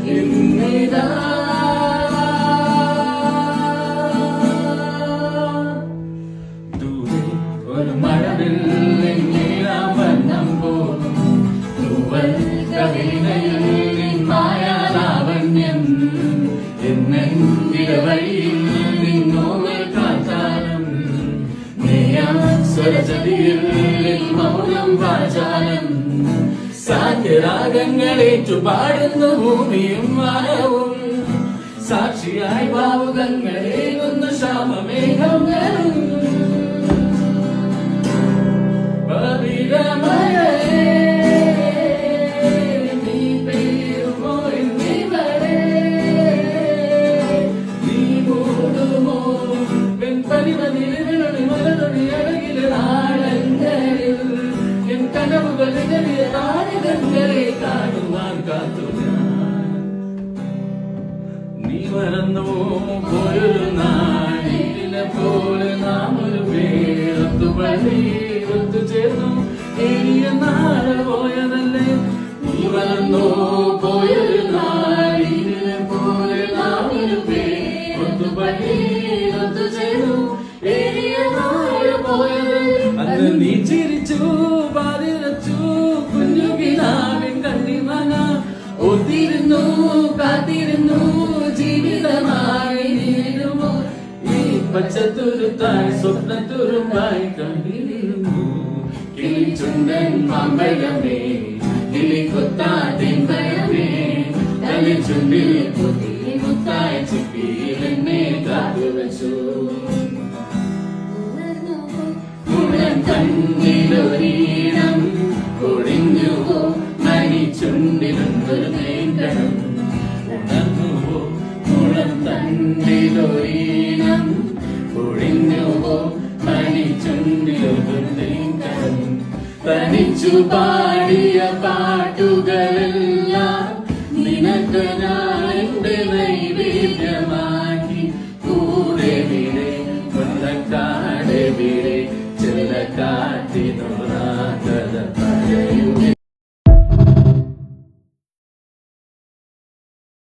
ഇന്നിതാ ദൂരെ ഒരു മഴവില്ലിൻ നീലാവർണ്ണം പോലും തൂവൽ കവിതയിൽ നിൻ മായാലാവണ്യം എന്നെങ്കിലവഴിയിൽ നിന്നോവൽ കാത്താലും സ്വരജതിയിൽ മൗനം വാചാലം സാധ്യരാഗങ്ങളേറ്റു പാടുന്നു ഭൂമിയും വാനവും സാക്ഷിയായി ഭാവുകങ്ങളേകുന്നു ശ്യാമമേഘങ്ങളും നീ മറന്നു പോയൊരു നാളിനെ പോലെ നാം ഒരു പേരത്തു പള്ളി ഒത്തു ചേർന്നു ഏറിയ നാള് പോയതല്ലേ നീ മറന്നു പോയൊരു നാളിനെ പോലെ നാം ഒരു പേരത്തു പള്ളി ഒത്തു ചേർന്നു ഏറിയ നാള് പോയത് അന്ന് നീ ചിരിച്ചു പാതിരച്ചു കുഞ്ഞു കിനാവിൻ കണ്ണിമന ഒത്തിരുന്നു കാത്തിരുന്നു ജീവിതമായി നീരുമോ ഈ പച്ചത്തുരുത്തായി സ്വപ്നത്തുരുമ്പായി കണ്ടിരുന്നു കിളിച്ചുണ്ടൻ മാമ്പഴമേ കിളിക്കൊത്താതിമ്പഴമേ തലച്ചുണ്ടിൽ മുത്തായി ചിപ്പിയിലെന്നെ കാത്തുവച്ചു മുഴൻ കണ്ണിലൊരീണം കൊടിഞ്ഞുവോ ചുണ്ടിലൊരു മേഘം ഉണർന്നുവോ മുഴം തണ്ടിലൊരീണം പൊഴിഞ്ഞുവോ മണിച്ചുണ്ടിലൊരു മേഘം തനിച്ചു പാടിയ പാട്ടുകളെല്ലാം നിനക്ക് ഞാൻ